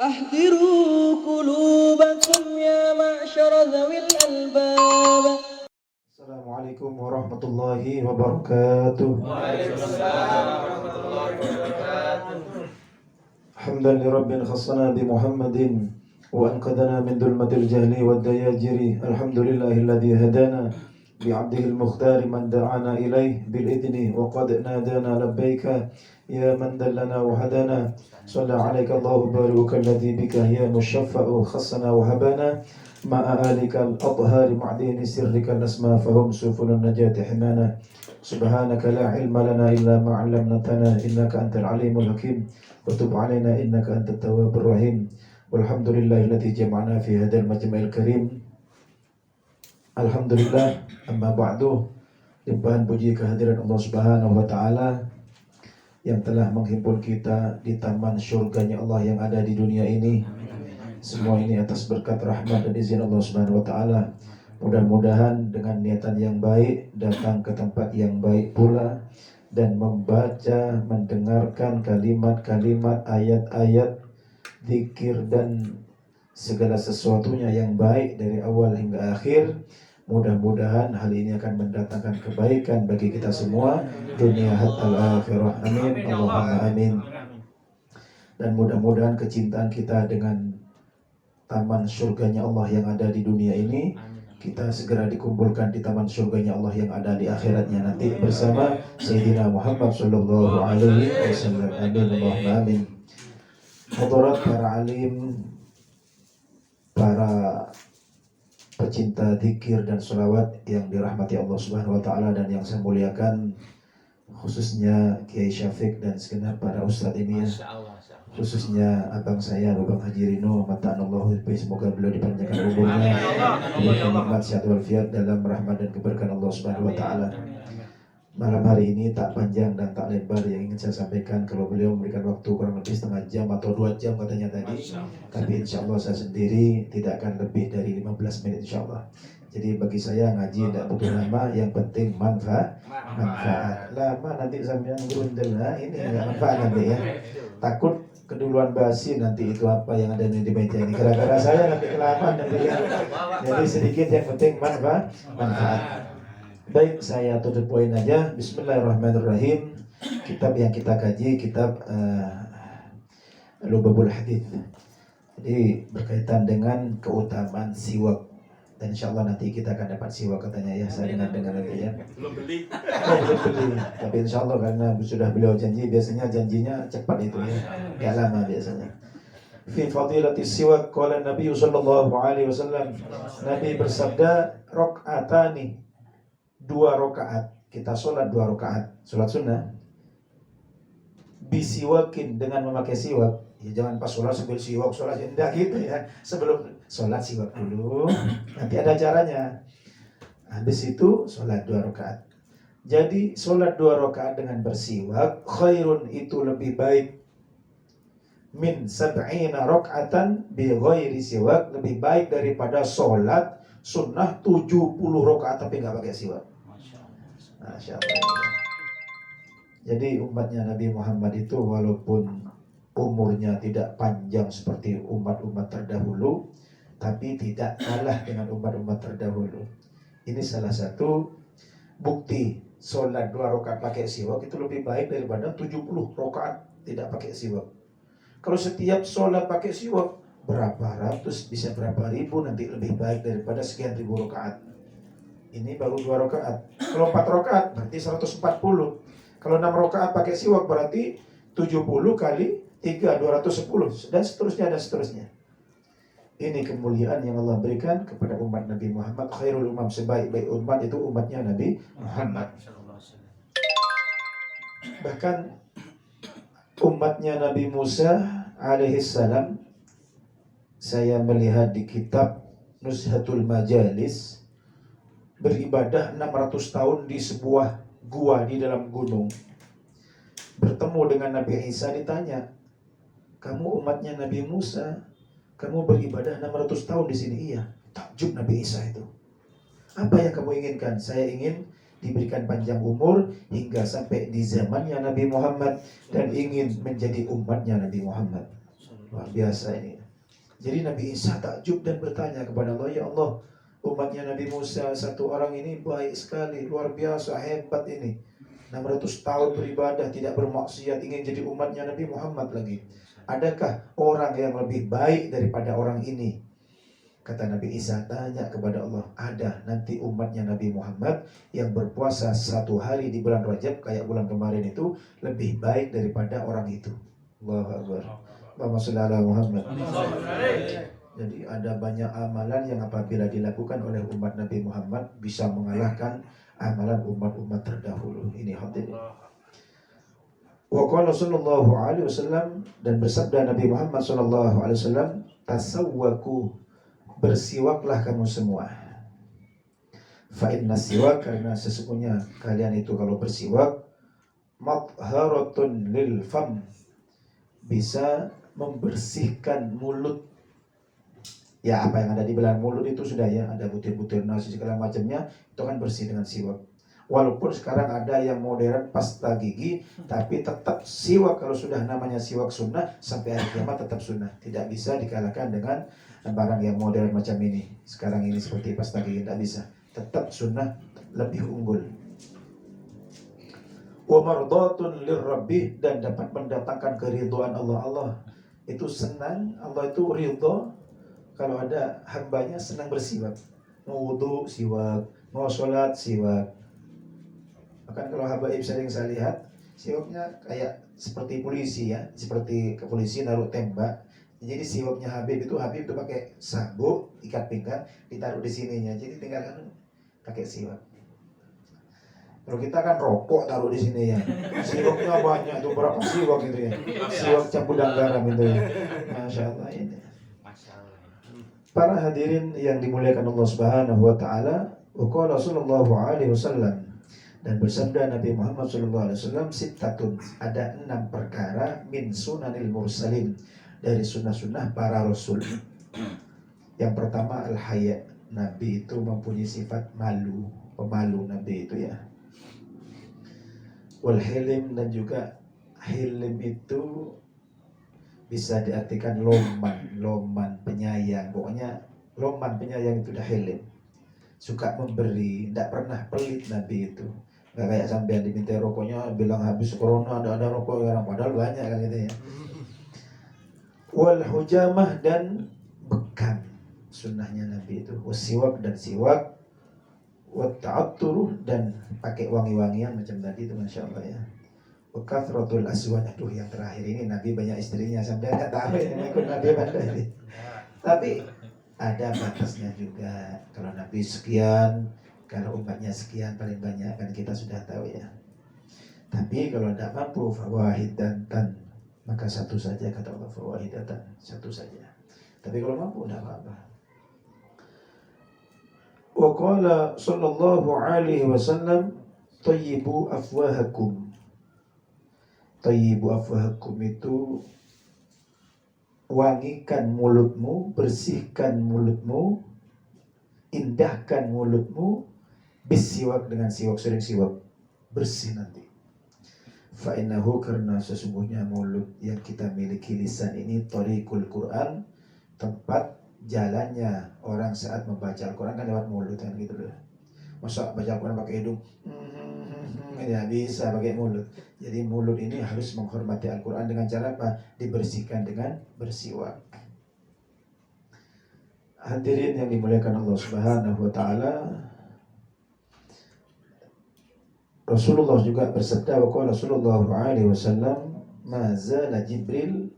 أحضروا قلوبكم يا معشر ذوي الألباب. السلام عليكم ورحمة الله وبركاته. Waalaikumsalam warahmatullahi wabarakatuh. حمدا لرب خصنا بمحمد وأنقذنا من ظلمة الجهل والدياجر. الحمد لله الذي هدانا بعبده المختار من دعانا إليه بالإذن وقد نادانا لبيك يا من دلنا وهدانا. صلى عليك الله بارك الذي بك يا مشفع خصنا وهبانا مع آلك الأطهار معدين سرك الأسماء فهم سفن النجاة حمانا. سبحانك لا علم لنا إلا ما علمتنا إنك أنت العليم الحكيم وتب علينا إنك أنت التواب الرحيم. والحمد لله الذي جمعنا في هذا المجمع الكريم. Alhamdulillah, amma ba'du. Limpahan puji kehadiran Allah Subhanahu wa taala yang telah menghimpun kita di taman surganya Allah yang ada di dunia ini. Semua ini atas berkat rahmat dan izin Allah Subhanahu wa taala. Mudah-mudahan dengan niatan yang baik datang ke tempat yang baik pula dan membaca, mendengarkan kalimat-kalimat, ayat-ayat, zikir dan segala sesuatunya yang baik dari awal hingga akhir. Mudah-mudahan hal ini akan mendatangkan kebaikan bagi kita semua dunia hatta akhirah. Amin Allahumma amin. Dan mudah-mudahan kecintaan kita dengan taman surganya Allah yang ada di dunia ini, kita segera dikumpulkan di taman surganya Allah yang ada di akhiratnya nanti bersama Sayyidina Muhammad sallallahu alaihi wasallam. Amin Allahumma amin. Hadirat para alim, para pecinta zikir dan sholawat yang dirahmati Allah Subhanahu wa taala dan yang saya muliakan, khususnya Kiai Syafiq dan segenap para ustadz ini ya. Khususnya abang saya Bapak Haji Rino, mata'anallahu, semoga beliau dipanjangkan umurnya, diberikan nikmat sehat walafiat dalam rahmat dan keberkahan Allah Subhanahu wa taala. Malam hari ini tak panjang dan tak lebar yang ingin saya sampaikan. Kalau beliau memberikan waktu kurang lebih setengah jam atau 2 jam katanya tadi, tapi insya Allah saya sendiri tidak akan lebih dari 15 menit insya Allah. Jadi bagi saya ngaji tidak butuh lama, yang penting manfaat. Lama nanti sampean grundel, nah ini nggak manfaat nanti ya. Takut keduluan basi nanti itu apa yang ada di meja ini. Gara-gara saya nanti kelamaan nanti ya. Jadi sedikit yang penting manfaat. Baik, saya tutup poin aja. Bismillahirrahmanirrahim. Kitab yang kita kaji kitab Lubabul Hadits. Jadi berkaitan dengan keutamaan siwak. Dan insyaallah nanti kita akan dapat siwak katanya ya. Saya dengar nanti ya. Belum beli. Tapi insyaallah karena sudah beliau janji, biasanya janjinya cepat itu ya. Enggak lama biasanya. Fi fadilati siwak qala Nabi sallallahu alaihi wasallam. Nabi bersabda, rakaatani, 2 rakaat, kita sholat 2 rakaat, sholat sunnah, bisiwakin, dengan memakai siwak. Ya jangan pas sholat sambil siwak, sholat enggak gitu ya. Sebelum sholat siwak dulu, nanti ada caranya. Habis itu sholat 2 rakaat. Jadi sholat 2 rakaat dengan bersiwak, khairun, itu lebih baik, min sab'ina rakaatan bi ghairi siwak, lebih baik daripada sholat sunnah 70 rakaat tapi nggak pakai siwak. Masya Allah. Jadi umatnya Nabi Muhammad itu walaupun umurnya tidak panjang seperti umat-umat terdahulu, tapi tidak kalah dengan umat-umat terdahulu. Ini salah satu bukti sholat 2 rakaat pakai siwak itu lebih baik daripada 70 rakaat tidak pakai siwak. Kalau setiap sholat pakai siwak, berapa ratus, bisa berapa ribu, nanti lebih baik daripada sekian ribu rakaat. Ini baru 2 rakaat. Kalau 4 rakaat berarti 140. Kalau 6 rakaat pakai siwak berarti 70 kali 3, 210, dan seterusnya dan seterusnya. Ini kemuliaan yang Allah berikan kepada umat Nabi Muhammad. Khairul umam, sebaik-baik umat itu umatnya Nabi Muhammad. Bahkan umatnya Nabi Musa alaihissalam, saya melihat di kitab Nuzhatul Majalis, beribadah 600 tahun di sebuah gua di dalam gunung. Bertemu dengan Nabi Isa, ditanya, kamu umatnya Nabi Musa, kamu beribadah 600 tahun di sini? Iya. Takjub Nabi Isa itu. Apa yang kamu inginkan? Saya ingin diberikan panjang umur hingga sampai di zamannya Nabi Muhammad dan ingin menjadi umatnya Nabi Muhammad. Luar biasa ini. Jadi Nabi Isa takjub dan bertanya kepada Allah, ya Allah, umatnya Nabi Musa satu orang ini baik sekali, luar biasa, hebat ini. 600 tahun beribadah, tidak bermaksiat, ingin jadi umatnya Nabi Muhammad lagi. Adakah orang yang lebih baik daripada orang ini? Kata Nabi Isa, tanya kepada Allah, ada. Nanti umatnya Nabi Muhammad yang berpuasa 1 hari di bulan Rajab, kayak bulan kemarin itu, lebih baik daripada orang itu. Allahu Akbar. Allahumma sholli ala Muhammad. Jadi ada banyak amalan yang apabila dilakukan oleh umat Nabi Muhammad bisa mengalahkan amalan umat-umat terdahulu. Ini hadirin. Wa qala sallallahu alaihi wasallam, dan bersabda Nabi Muhammad sallallahu alaihi wasallam, tasawwaku, bersiwaklah kamu semua. Fa inna siwak, karena sesungguhnya kalian itu kalau bersiwak, matharatun lil fam, bisa membersihkan mulut. Ya, apa yang ada di belahan mulut itu sudah ya, ada butir-butir nasi segala macamnya, itu kan bersih dengan siwak. Walaupun sekarang ada yang modern pasta gigi, tapi tetap siwak, kalau sudah namanya siwak sunnah, sampai hari kiamat tetap sunnah. Tidak bisa dikalahkan dengan barang yang modern macam ini. Sekarang ini seperti pasta gigi, tidak bisa. Tetap sunnah, lebih unggul. Wa mardatun lirrabbih, dan dapat mendatangkan keridhaan Allah. Allah itu senang, Allah itu ridho kalau ada hambanya senang bersiwak. Mau wudu siwak, mau sholat siwak. Bahkan kalau habaib sering saya lihat, siwaknya kayak seperti polisi ya, seperti ke polisi naruh tembak. Jadi siwaknya Habib itu pakai sabuk, ikat pinggang, ditaruh di sininya. Jadi tinggal kan pakai siwak. Kalau kita kan rokok taruh di sini ya, siwaknya banyak tuh, berapa siwak gitu ya, siwak campur garam gitu ya. Masya Allah ini. Para hadirin yang dimuliakan Allah Subhanahu wa taala, qala sallallahu alaihi wasallam, dan bersabda Nabi Muhammad sallallahu alaihi wasallam, sittatun, ada 6 perkara min sunanil mursalin, dari sunnah-sunnah para rasul. Yang pertama al-haya, Nabi itu mempunyai sifat malu, pemalu Nabi itu ya. Wal hilim, dan juga hilim itu bisa diartikan loman, penyayang. Pokoknya loman, penyayang itu dah hilim. Suka memberi, tidak pernah pelit Nabi itu. Gak kayak sampean diminta rokoknya bilang habis corona, ada rokok sekarang, padahal banyak kan gitu ya. Wal hujamah, dan bekam, sunnahnya Nabi itu. Wasiwak, dan siwak. Wat ta'attur, dan pakai wangi-wangian macam tadi itu, Masya Allah ya. Kathratul aswad, aduh yang terakhir ini Nabi banyak istrinya, sampai nggak tahu ya ikut Nabi pada ini. Tapi ada batasnya juga. Kalau Nabi sekian, kalau umatnya sekian paling banyak, kan kita sudah tahu ya. Tapi kalau tidak mampu, fawahidatan, maka satu saja, kata Allah, fawahidatan, satu saja. Tapi kalau mampu tidak apa-apa. Wa qala sallallahu alaihi wasallam, tayyibu afwahakum. Tayyibu afwahakum itu wangikan mulutmu, bersihkan mulutmu, indahkan mulutmu, bisiwak, dengan siwak, sering siwak, bersih nanti. Fa innahu, karena sesungguhnya mulut yang kita miliki, lisan ini, thariqul Quran, tempat jalannya orang saat membaca Al-Quran kan lewat mulut kan gitu loh. Masa baca Al-Quran pakai hidung? Ya bisa pakai mulut. Jadi mulut ini harus menghormati Al-Quran dengan cara apa? Dibersihkan dengan bersiwak. Hadirin yang dimuliakan Allah Subhanahu wa taala, Rasulullah juga bersabda, wa qala sallallahu alaihi wasallam, ma zala Jibril,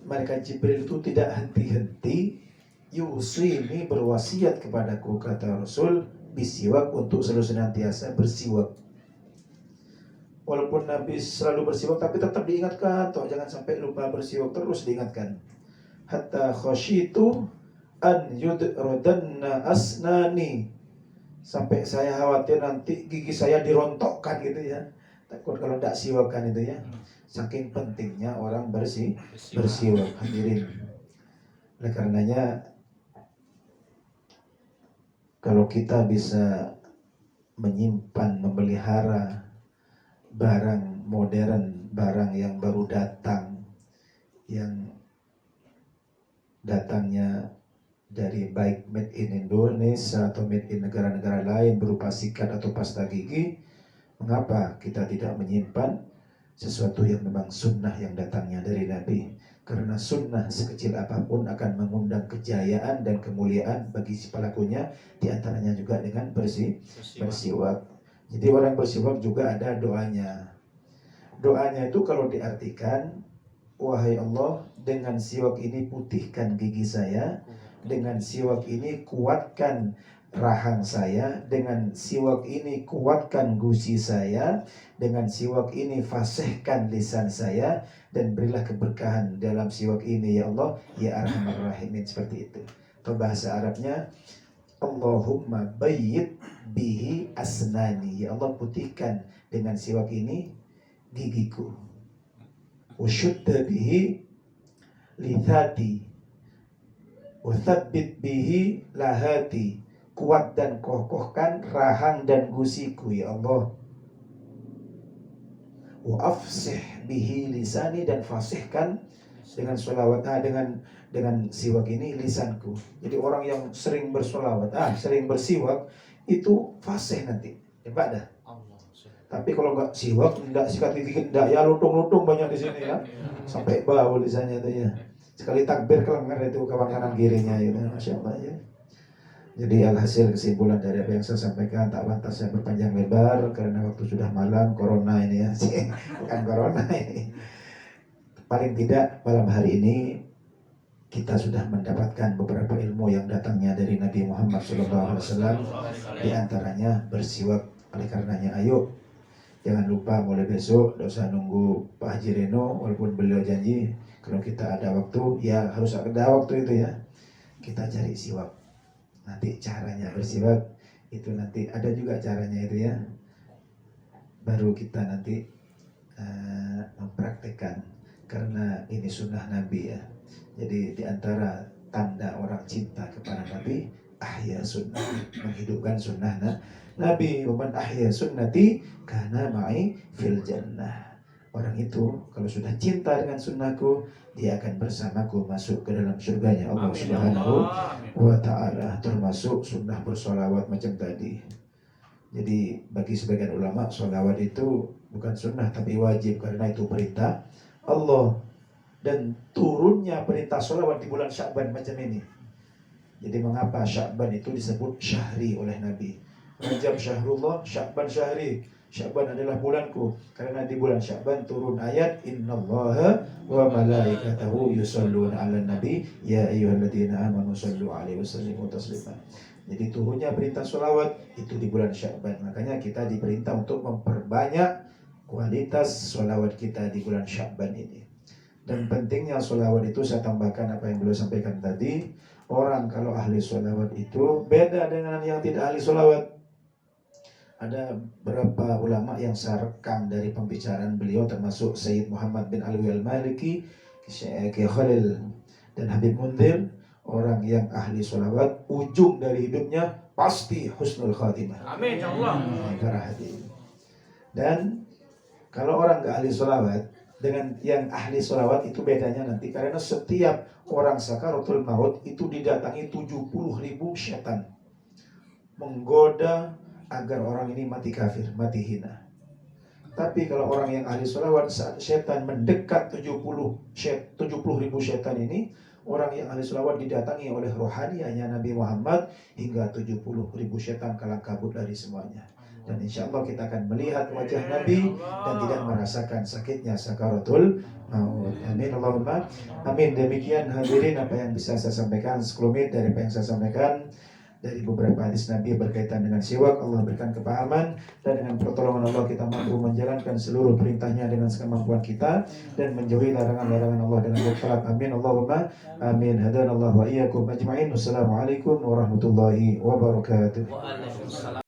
malaikat Jibril itu tidak henti-henti, yusini, berwasiat kepadaku, kata Rasul, bisiwak, untuk selalu senantiasa bersiwak. Walaupun Nabi selalu bersiwak, tapi tetap diingatkan, toh jangan sampai lupa bersiwak, terus diingatkan. Hatta khasyitu an yudrodanna asnani, sampai saya khawatir nanti gigi saya dirontokkan gitu ya. Takut kalau tidak siwakan itu ya. Saking pentingnya orang bersiwak, hadirin. Oleh karenanya, kalau kita bisa menyimpan, memelihara barang modern, barang yang baru datang, yang datangnya dari baik made in Indonesia atau made in negara-negara lain berupa sikat atau pasta gigi, mengapa kita tidak menyimpan sesuatu yang memang sunnah yang datangnya dari Nabi? Karena sunnah sekecil apapun akan mengundang kejayaan dan kemuliaan bagi si pelakunya, diantaranya juga dengan bersiwak. Jadi orang bersiwak juga ada doanya. Doanya itu kalau diartikan, wahai Allah, dengan siwak ini putihkan gigi saya, dengan siwak ini kuatkan rahang saya, dengan siwak ini kuatkan gusi saya, dengan siwak ini fasihkan lisan saya, dan berilah keberkahan dalam siwak ini ya Allah, ya Arhamar Rahimin. Seperti itu. Atau bahasa Arabnya, Allahumma bayyid bihi asnani, ya Allah putihkan dengan siwak ini gigiku. Usyudda bihi lithati, uthabbit bihi lahati, kuat dan kokohkan rahang dan gusiku ya Allah. Wa afsih bihi lisani, dan fasihkan dengan sholawat, dengan siwak ini lisanku. Jadi orang yang sering bersholawat, sering bersiwak, itu fasih nanti. Hebat dah. Tapi kalau nggak siwak, nggak sikat gigi, nggak ya lutung-lutung banyak di sini ya, sampai bau lisannya itu ya. Sekali takbir kelenggar itu kawan kanan kirinya itu, masya Allah ya. Jadi alhasil kesimpulan dari apa yang saya sampaikan, tak pantas saya berpanjang lebar karena waktu sudah malam, corona ini ya, bukan corona ini. Paling tidak malam hari ini kita sudah mendapatkan beberapa ilmu yang datangnya dari Nabi Muhammad SAW. Di antaranya bersiwak. Oleh karenanya ayo, jangan lupa mulai besok, tidak usah nunggu Pak Haji Reno, walaupun beliau janji kalau kita ada waktu, ya harus ada waktu itu ya, kita cari siwak. Nanti caranya bersiwak itu nanti ada juga caranya itu ya, baru kita nanti mempraktekkan, karena ini sunnah Nabi ya. Jadi diantara tanda orang cinta kepada Nabi, ahya sunnah, menghidupkan sunnah Nabi. Waman ahya sunnati kana ma'i fil jannah. Orang itu kalau sudah cinta dengan sunnahku, dia akan bersamaku masuk ke dalam surganya Allah Subhanahu wa ta'ala. Termasuk sunnah bersolawat macam tadi. Jadi bagi sebagian ulama, solawat itu bukan sunnah tapi wajib, karena itu perintah Allah. Dan turunnya perintah solawat di bulan Sya'ban macam ini. Jadi mengapa Sya'ban itu disebut syahri oleh Nabi? Rajab syahrullah, Sya'ban syahri. Sya'ban adalah bulanku, karena di bulan Sya'ban turun ayat innallaha wa malaikatahu yusholluna 'alan nabi ya ayyuhalladzina amanu shollu 'alaihi wasallimu taslima. Jadi turunnya perintah sholawat itu di bulan Sya'ban. Makanya kita diperintah untuk memperbanyak kualitas sholawat kita di bulan Sya'ban ini. Dan pentingnya sholawat itu saya tambahkan apa yang beliau sampaikan tadi. Orang kalau ahli sholawat itu beda dengan yang tidak ahli sholawat. Ada beberapa ulama yang saya rekam dari pembicaraan beliau, termasuk Sayyid Muhammad bin Alwi al-Maliki, Syekh Khalil, dan Habib Mundir. Orang yang ahli sholawat, ujung dari hidupnya pasti husnul khatimah. Amin ya Allah. Dan kalau orang gak ahli sholawat dengan yang ahli sholawat itu bedanya nanti, karena setiap orang sakaratul maut itu didatangi 70.000 setan menggoda agar orang ini mati kafir, mati hina. Tapi kalau orang yang ahli sholawat, saat setan mendekat 70.000 setan ini, orang yang ahli sholawat didatangi oleh rohanianya Nabi Muhammad hingga 70.000 setan kalang kabut dari semuanya. Dan insya Allah kita akan melihat wajah Nabi dan tidak merasakan sakitnya sakaratul maut. Amin Allahumma amin. Demikian hadirin apa yang bisa saya sampaikan, sekelumit dari apa yang saya sampaikan dari beberapa hadis Nabi berkaitan dengan siwak. Allah berikan kepahaman, dan dengan pertolongan Allah kita mampu menjalankan seluruh perintahnya dengan sekemampuan kita, dan menjauhi larangan-larangan Allah dengan bertaat. Amin Allahumma amin. Hadanallahu wa iyyakum ajma'in. Wassalamualaikum warahmatullahi wabarakatuh.